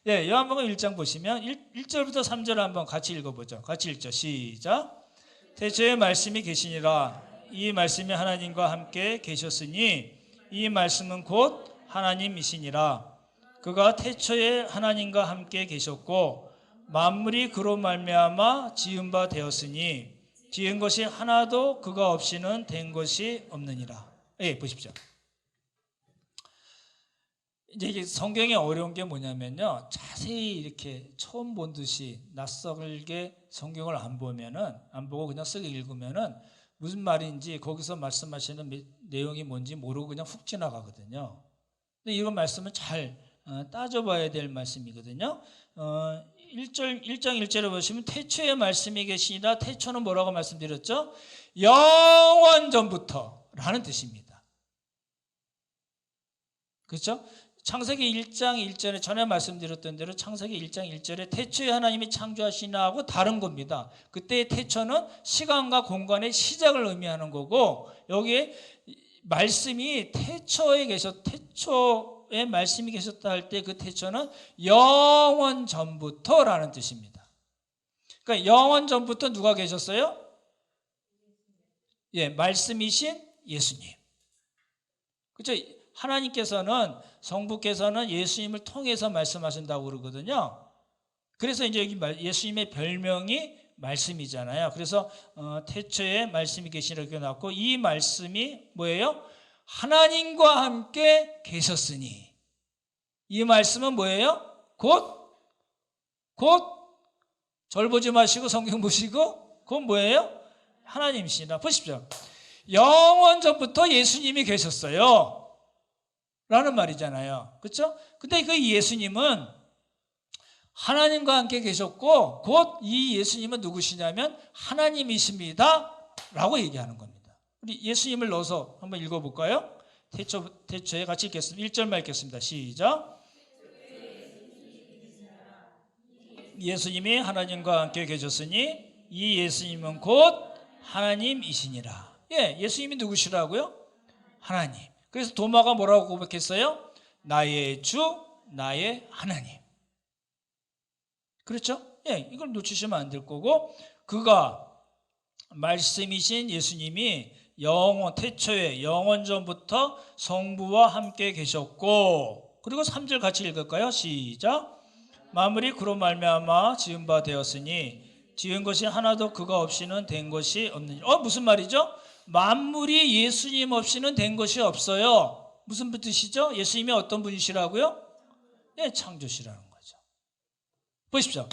네, 요한복음 1장 보시면 1절부터 3절 한번 같이 읽어보죠. 같이 읽죠. 시작. 태초에 말씀이 계시니라. 이 말씀이 하나님과 함께 계셨으니 이 말씀은 곧 하나님이시니라. 그가 태초에 하나님과 함께 계셨고 만물이 그로 말미암아 지은 바 되었으니 지은 것이 하나도 그가 없이는 된 것이 없느니라. 예, 보십시오. 이제 이게 성경에 어려운 게 뭐냐면요, 자세히 이렇게 처음 본 듯이 낯설게 성경을 안 보고 그냥 쓱 읽으면은 무슨 말인지 거기서 말씀하시는 내용이 뭔지 모르고 그냥 훅 지나가거든요. 근데 이런 말씀은 잘 따져봐야 될 말씀이거든요. 1장 1절에 보시면 태초에 말씀이 계시니라. 태초는 뭐라고 말씀드렸죠? 영원 전부터 라는 뜻입니다. 그렇죠? 창세기 1장 1절에 전에 말씀드렸던 대로 창세기 1장 1절에 태초에 하나님이 창조하시나 하고 다른 겁니다. 그때의 태초는 시간과 공간의 시작을 의미하는 거고, 여기에 말씀이 태초에 말씀이 계셨다 할 때 그 태초는 영원 전부터라는 뜻입니다. 그러니까 영원 전부터 누가 계셨어요? 예, 말씀이신 예수님. 그렇죠? 하나님께서는, 성부께서는 예수님을 통해서 말씀하신다고 그러거든요. 그래서 이제 여기 예수님의 별명이 말씀이잖아요. 그래서 태초에 말씀이 계시라 이렇게 나왔고, 이 말씀이 뭐예요? 하나님과 함께 계셨으니. 이 말씀은 뭐예요? 곧 절 보지 마시고 성경 보시고, 곧 뭐예요? 하나님이시다. 보십시오. 영원 전부터 예수님이 계셨어요 라는 말이잖아요. 그렇죠? 근데 그 예수님은 하나님과 함께 계셨고, 곧 이 예수님은 누구시냐면 하나님이십니다 라고 얘기하는 겁니다. 우리 예수님을 넣어서 한번 읽어볼까요? 태초에 같이 읽겠습니다. 1절만 읽겠습니다. 시작. 예수님이 하나님과 함께 계셨으니 이 예수님은 곧 하나님이시니라. 예, 예수님이 누구시라고요? 하나님. 그래서 도마가 뭐라고 고백했어요? 나의 주, 나의 하나님. 그렇죠? 예, 이걸 놓치시면 안 될 거고, 그가 말씀이신 예수님이 태초에 영원 전부터 성부와 함께 계셨고, 그리고 3절 같이 읽을까요? 시작. 만물이 그로 말미암아 지은 바 되었으니 지은 것이 하나도 그가 없이는 된 것이 없느니. 무슨 말이죠? 만물이 예수님 없이는 된 것이 없어요. 무슨 뜻이죠? 예수님이 어떤 분이시라고요? 예, 창조시라는 거죠. 보십시오.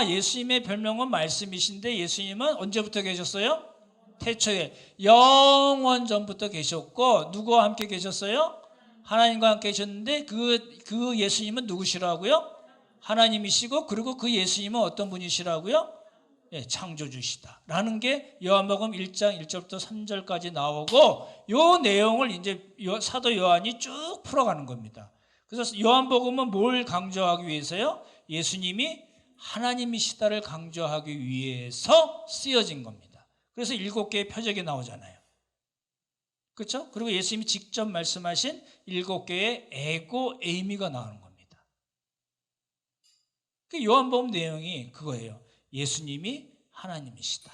예수님의 별명은 말씀이신데 예수님은 언제부터 계셨어요? 태초에 영원 전부터 계셨고, 누구와 함께 계셨어요? 하나님과 함께 계셨는데 그 예수님은 누구시라고요? 하나님이시고, 그리고 그 예수님은 어떤 분이시라고요? 예, 창조주시다 라는 게 요한복음 1장 1절부터 3절까지 나오고, 요 내용을 이제 사도 요한이 쭉 풀어가는 겁니다. 그래서 요한복음은 뭘 강조하기 위해서요? 예수님이 하나님이시다를 강조하기 위해서 쓰여진 겁니다. 그래서 7개의 표적이 나오잖아요. 그렇죠? 그리고 예수님이 직접 말씀하신 7개의 에고 에이미가 나오는 겁니다. 그 요한복음 내용이 그거예요. 예수님이 하나님이시다.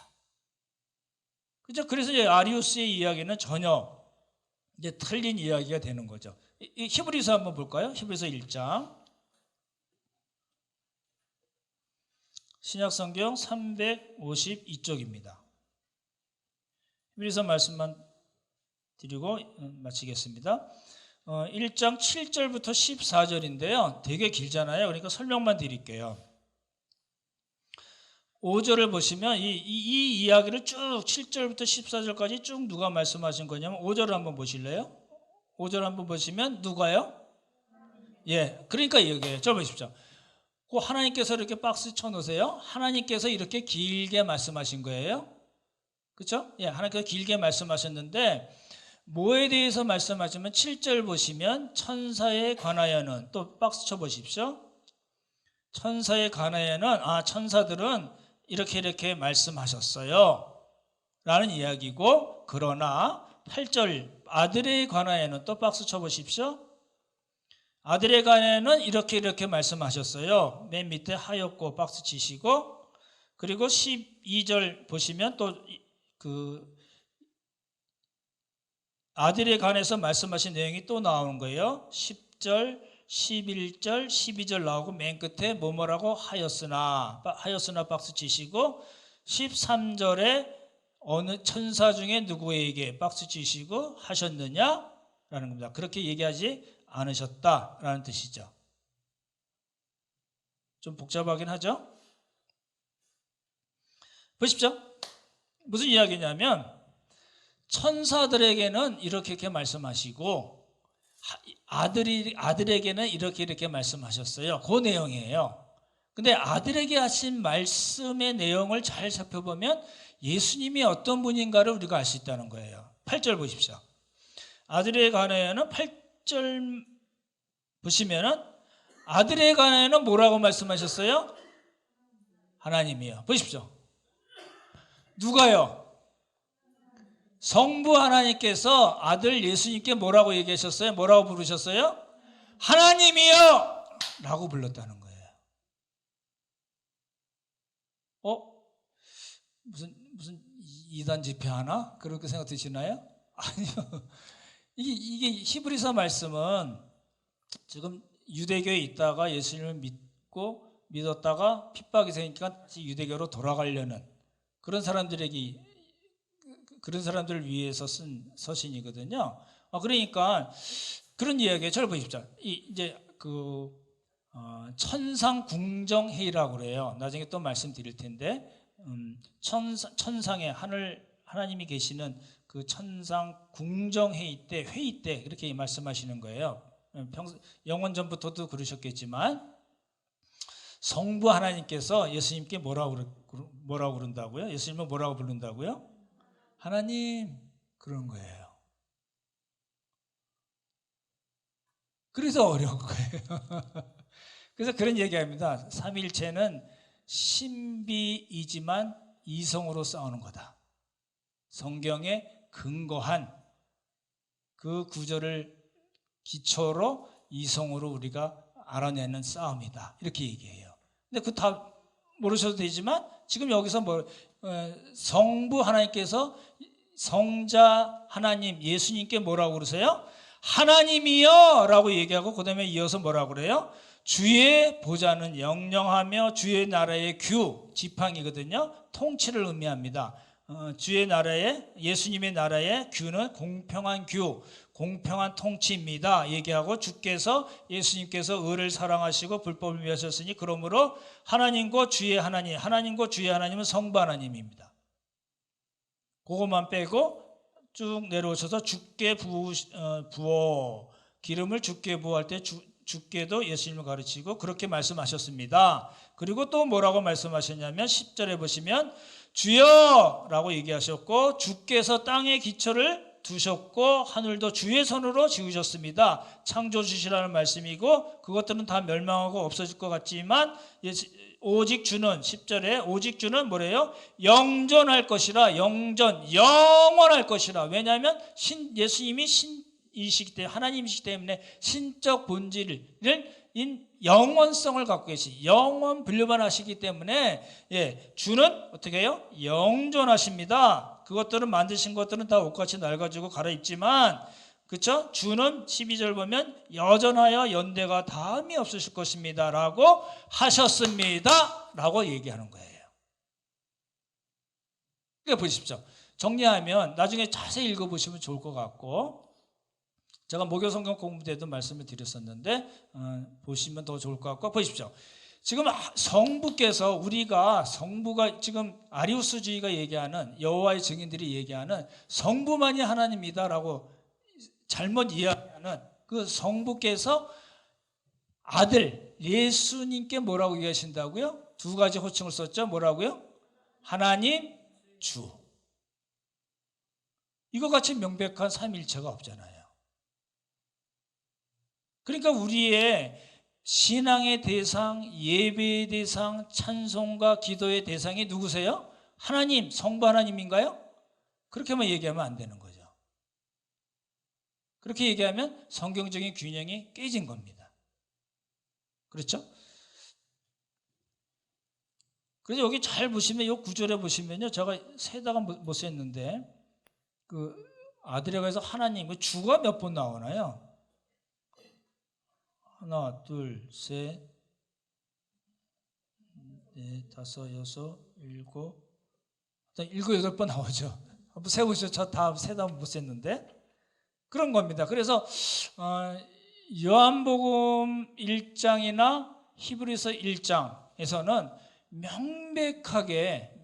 그렇죠? 그래서 이제 아리우스의 이야기는 전혀 이제 틀린 이야기가 되는 거죠. 히브리서 한번 볼까요? 히브리서 1장. 신약성경 352쪽입니다. 히브리서 말씀만 드리고 마치겠습니다. 1장 7절부터 14절인데요. 되게 길잖아요. 그러니까 설명만 드릴게요. 5절을 보시면 이 이야기를 쭉 7절부터 14절까지 쭉 누가 말씀하신 거냐면 5절을 한번 보실래요? 5절 한번 보시면 누가요? 예, 그러니까 여기에요. 저 보십시오. 그 하나님께서 이렇게 박스 쳐놓으세요. 하나님께서 이렇게 길게 말씀하신 거예요. 그렇죠? 예, 하나님께서 길게 말씀하셨는데 뭐에 대해서 말씀하시면 7절 보시면 천사에 관하여는, 또 박스 쳐보십시오. 천사에 관하여는 천사들은 이렇게 말씀하셨어요 라는 이야기고, 그러나 8절 아들에 관하여는, 또 박스 쳐보십시오. 아들에 관하여는 이렇게 말씀하셨어요. 맨 밑에 하였고 박스 치시고, 그리고 12절 보시면 또 아들에 관해서 말씀하신 내용이 또 나오는 거예요. 10절, 11절, 12절 나오고 맨 끝에 뭐라고 하였으나 박스 치시고, 13절에 어느 천사 중에 누구에게 박스 치시고 하셨느냐라는 겁니다. 그렇게 얘기하지 않으셨다라는 뜻이죠. 좀 복잡하긴 하죠. 보십시오. 무슨 이야기냐면 천사들에게는 이렇게 말씀하시고 아들에게는 이렇게 말씀하셨어요. 그 내용이에요. 근데 아들에게 하신 말씀의 내용을 잘 살펴보면 예수님이 어떤 분인가를 우리가 알 수 있다는 거예요. 8절 보십시오. 아들에 관하여는 8절 보시면은 아들에 관하여는 뭐라고 말씀하셨어요? 하나님이요. 보십시오. 누가요? 성부 하나님께서 아들 예수님께 뭐라고 얘기하셨어요? 뭐라고 부르셨어요? 하나님이요! 라고 불렀다는 거예요. 무슨 이단 집회 하나? 그렇게 생각 드시나요? 아니요. 이게 히브리서 말씀은 지금 유대교에 있다가 예수님을 믿었다가 핍박이 생기니까 유대교로 돌아가려는 그런 사람들을 위해서 쓴 서신이거든요. 그러니까 그런 이야기에 잘 보십시오. 이제 천상궁정회의라고 그래요. 나중에 또 말씀드릴 텐데 천상에 하나님이 계시는 그 천상궁정회의 때, 회의 때 그렇게 말씀하시는 거예요. 영원전부터도 그러셨겠지만 성부 하나님께서 예수님께 뭐라고 그런다고요? 예수님은 뭐라고 부른다고요? 하나님, 그런 거예요. 그래서 어려운 거예요. 그래서 그런 얘기합니다. 삼위일체는 신비이지만 이성으로 싸우는 거다. 성경에 근거한 그 구절을 기초로 이성으로 우리가 알아내는 싸움이다. 이렇게 얘기해요. 근데 그 다 모르셔도 되지만 지금 여기서 성부 하나님께서 성자 하나님 예수님께 뭐라고 그러세요? 하나님이요 라고 얘기하고 그 다음에 이어서 뭐라고 그래요? 주의 보좌는 영영하며 주의 나라의 지팡이거든요. 통치를 의미합니다. 주의 나라의, 예수님의 나라의 규는 공평한 공평한 통치입니다. 얘기하고 주께서, 예수님께서 의를 사랑하시고 불법을 위하셨으니 그러므로 하나님과 주의 하나님은 성부 하나님입니다. 그것만 빼고 쭉 내려오셔서 주께 부어, 기름을 주께 부어할 때 주께도 예수님을 가르치고 그렇게 말씀하셨습니다. 그리고 또 뭐라고 말씀하셨냐면 10절에 보시면 주여 라고 얘기하셨고, 주께서 땅의 기초를 두셨고 하늘도 주의 손으로 지으셨습니다. 창조주시라는 말씀이고, 그것들은 다 멸망하고 없어질 것 같지만 오직 주는, 10절에 오직 주는 뭐래요? 영존할 것이라. 영원할 것이라. 왜냐하면 예수님이 신이시기 때문에, 하나님이시기 때문에 신적 본질을 영원성을 갖고 영원 분류만 하시기 때문에 주는 어떻게 해요? 영존하십니다. 그것들은 만드신 것들은 다 옷같이 낡아지고 갈아입지만, 그렇죠? 주는 12절 보면 여전하여 연대가 다함이 없으실 것입니다 라고 하셨습니다 라고 얘기하는 거예요. 그러니까 보십시오. 정리하면 나중에 자세히 읽어보시면 좋을 것 같고, 제가 목요 성경 공부 때도 말씀을 드렸었는데 보시면 더 좋을 것 같고, 보십시오. 지금 성부께서, 우리가 성부가 지금 아리우스주의가 얘기하는, 여호와의 증인들이 얘기하는 성부만이 하나님이다라고 잘못 이해하는 그 성부께서 아들 예수님께 뭐라고 얘기하신다고요? 두 가지 호칭을 썼죠. 뭐라고요? 하나님 주. 이거 같이 명백한 삼위일체가 없잖아요. 그러니까 우리의 신앙의 대상, 예배의 대상, 찬송과 기도의 대상이 누구세요? 하나님, 성부 하나님인가요? 그렇게만 얘기하면 안 되는 거죠. 그렇게 얘기하면 성경적인 균형이 깨진 겁니다. 그렇죠? 그래서 여기 잘 보시면, 이 구절에 보시면요, 제가 세다가 못 썼는데, 그 아들에가 해서 하나님, 그 주가 몇 번 나오나요? 하나, 둘, 셋, 넷, 다섯, 여섯, 일곱, 여덟 번 나오죠. 한번 세보시죠. 저 다 세다 못 셌는데. 그런 겁니다. 그래서 요한복음 1장이나 히브리서 1장에서는 명백하게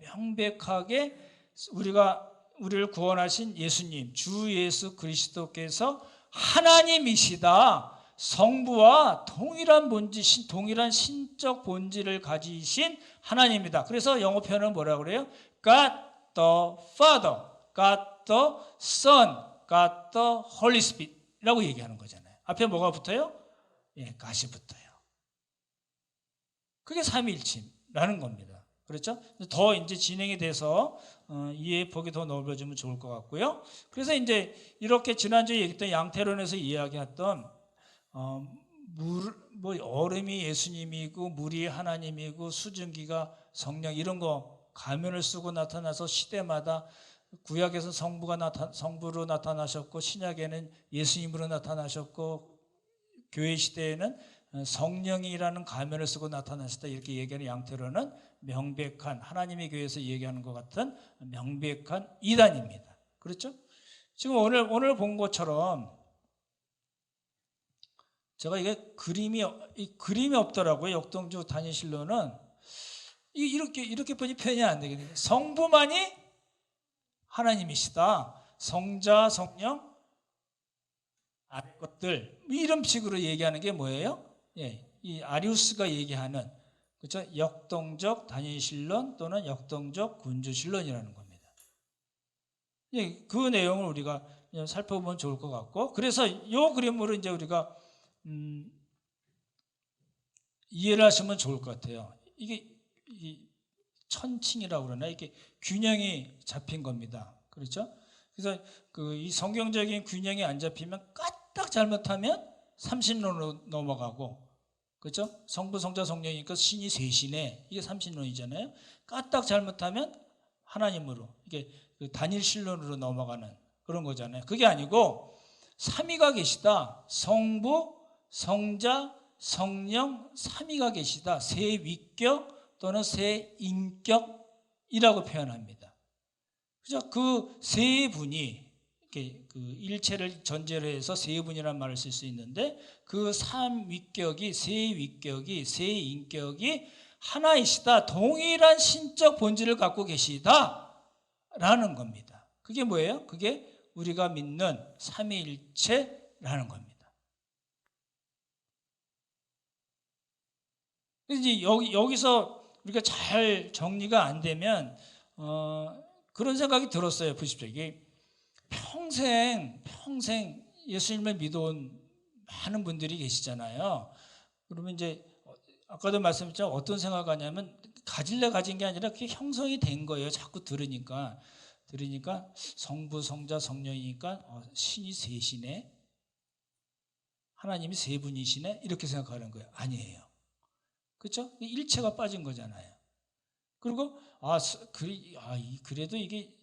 우리를 구원하신 예수님, 주 예수 그리스도께서 하나님이시다, 성부와 동일한 본질, 동일한 신적 본질을 가지신 하나님이다. 그래서 영어 표현은 뭐라고 그래요? God the Father, God the Son, God the Holy Spirit라고 얘기하는 거잖아요. 앞에 뭐가 붙어요? 예, God이 붙어요. 그게 삼위일체라는 겁니다. 그렇죠? 더 이제 진행이 돼서 이해폭이 더 넓어지면 좋을 것 같고요. 그래서 이제 이렇게 지난주에 얘기했던 양태론에서 이야기했던 얼음이 예수님이고 물이 하나님이고 수증기가 성령, 이런 거 가면을 쓰고 나타나서 시대마다, 구약에서 성부로 나타나셨고 신약에는 예수님으로 나타나셨고 교회 시대에는 성령이라는 가면을 쓰고 나타나셨다, 이렇게 얘기하는 양태론은 명백한, 하나님의 교회에서 얘기하는 것 같은 명백한 이단입니다. 그렇죠? 지금 오늘 본 것처럼 제가 이게 그림이 없더라고요. 역동적 단일신론은 이렇게 보니 표현이 안 되거든요. 성부만이 하나님이시다, 성자, 성령, 아래 것들, 이런 식으로 얘기하는 게 뭐예요? 예, 이 아리우스가 얘기하는, 그렇죠? 역동적 단일신론 또는 역동적 군주신론이라는 겁니다. 예, 그 내용을 우리가 살펴보면 좋을 것 같고, 그래서 이 그림으로 이제 우리가 이해를 하시면 좋을 것 같아요. 이게 천칭이라고 그러나, 이게 균형이 잡힌 겁니다. 그렇죠? 그래서 이 성경적인 균형이 안 잡히면 까딱 잘못하면 삼신론으로 넘어가고, 그렇죠? 성부, 성자, 성령이니까 신이 셋이네, 이게 삼신론이잖아요. 까딱 잘못하면 하나님으로, 이게 단일신론으로 넘어가는 그런 거잖아요. 그게 아니고 삼위가 계시다, 성부, 성자, 성령, 삼위가 계시다, 세 위격 또는 세 인격이라고 표현합니다. 그죠? 그 세 분이, 이렇게 그 일체를 전제로 해서 세 분이라는 말을 쓸 수 있는데, 그 삼위격이, 세 위격이, 세 인격이 하나이시다, 동일한 신적 본질을 갖고 계시다라는 겁니다. 그게 뭐예요? 그게 우리가 믿는 삼위일체라는 겁니다. 이제 여기서 우리가 잘 정리가 안 되면 그런 생각이 들었어요. 보십시오. 이게 평생 예수님을 믿어온 많은 분들이 계시잖아요. 그러면 이제 아까도 말씀드렸지만 어떤 생각하냐면, 가질래 가진 게 아니라 그게 형성이 된 거예요. 자꾸 들으니까 성부, 성자, 성령이니까 신이 셋이네, 하나님이 세 분이시네, 이렇게 생각하는 거예요. 아니에요. 그렇죠? 일체가 빠진 거잖아요. 그리고 그래도 이게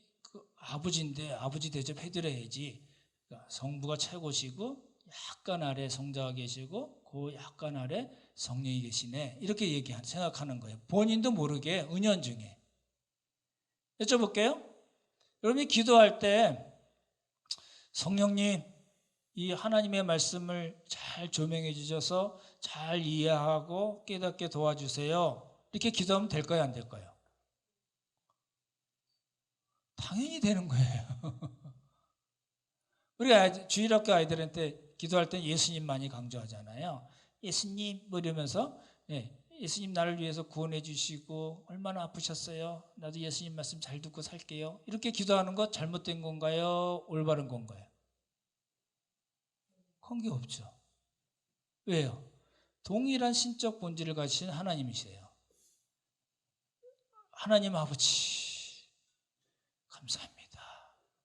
아버지인데 아버지 대접해드려야지. 그러니까 성부가 최고시고 약간 아래 성자가 계시고 그 약간 아래 성령이 계시네, 이렇게 생각하는 거예요. 본인도 모르게 은연중에. 여쭤볼게요. 여러분이 기도할 때 성령님 이 하나님의 말씀을 잘 조명해 주셔서 잘 이해하고 깨닫게 도와주세요. 이렇게 기도하면 될까요, 안 될까요? 당연히 되는 거예요. 우리가 주일학교 아이들한테 기도할 때 예수님 많이 강조하잖아요. 예수님 뭐 이러면서 예수님 나를 위해서 구원해 주시고 얼마나 아프셨어요. 나도 예수님 말씀 잘 듣고 살게요. 이렇게 기도하는 것 잘못된 건가요? 올바른 건가요? 관계없죠. 왜요? 동일한 신적 본질을 가지신 하나님이세요. 하나님 아버지 감사합니다.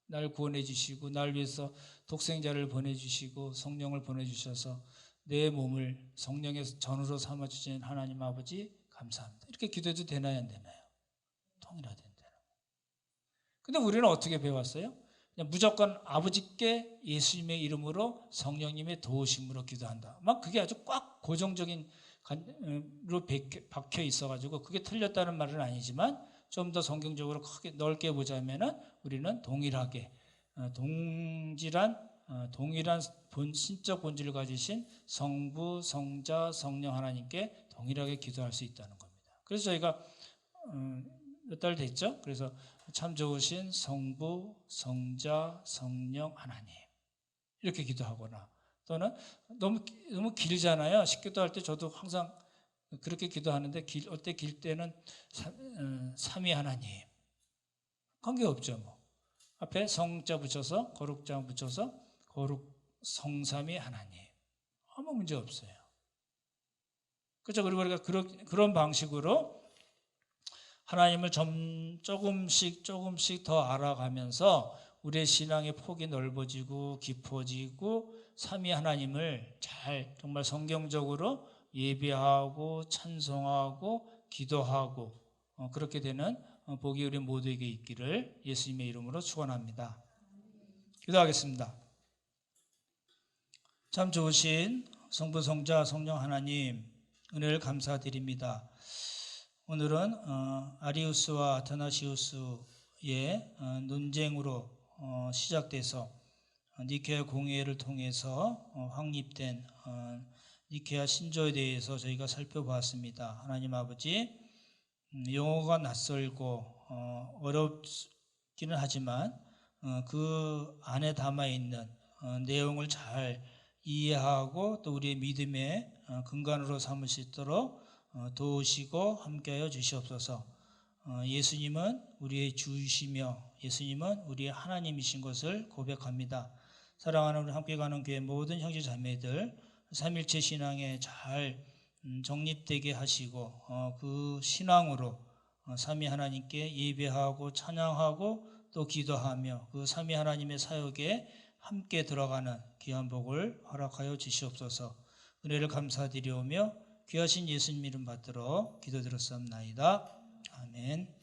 날 구원해 주시고 날 위해서 독생자를 보내주시고 성령을 보내주셔서 내 몸을 성령의 전으로 삼아주신 하나님 아버지 감사합니다. 이렇게 기도해도 되나요, 안 되나요? 통일화된다는 거예요. 근데 우리는 어떻게 배웠어요? 그냥 무조건 아버지께 예수님의 이름으로 성령님의 도우심으로 기도한다. 막 그게 아주 꽉 고정적인 로 박혀 있어가지고 그게 틀렸다는 말은 아니지만 좀 더 성경적으로 크게 넓게 보자면은 우리는 동일하게 동일한 신적 본질을 가지신 성부, 성자, 성령 하나님께 동일하게 기도할 수 있다는 겁니다. 그래서 저희가 몇 달 됐죠? 그래서 참 좋으신 성부, 성자, 성령 하나님 이렇게 기도하거나 또는 너무 길잖아요. 식기도할 때 저도 항상 그렇게 기도하는데 어때 길 때는 삼위 하나님 관계없죠. 뭐 앞에 성자 붙여서 거룩자 붙여서 거룩 성삼위 하나님 아무 문제 없어요. 그렇죠. 그리고 우리가 그런 방식으로 하나님을 조금씩 더 알아가면서 우리의 신앙의 폭이 넓어지고 깊어지고 삼위 하나님을 잘 정말 성경적으로 예배하고 찬송하고 기도하고 그렇게 되는 복이 우리 모두에게 있기를 예수님의 이름으로 축원합니다. 기도하겠습니다. 참 좋으신 성부, 성자, 성령 하나님 은혜를 감사드립니다. 오늘은 아리우스와 아타나시우스의 논쟁으로 시작돼서 니케아 공회를 통해서 확립된 니케아 신조에 대해서 저희가 살펴보았습니다. 하나님 아버지, 용어가 낯설고 어렵기는 하지만 그 안에 담아있는 내용을 잘 이해하고 또 우리의 믿음의 근간으로 삼을 수 있도록 도우시고 함께하여 주시옵소서. 예수님은 우리의 주이시며 예수님은 우리의 하나님이신 것을 고백합니다. 사랑하는 우리 함께 가는 교회 모든 형제 자매들 삼일체 신앙에 잘 정립되게 하시고 그 신앙으로 삼위 하나님께 예배하고 찬양하고 또 기도하며 그 삼위 하나님의 사역에 함께 들어가는 귀한 복을 허락하여 주시옵소서. 은혜를 감사드리오며 귀하신 예수님 이름 받들어 기도드렸사옵나이다. 아멘.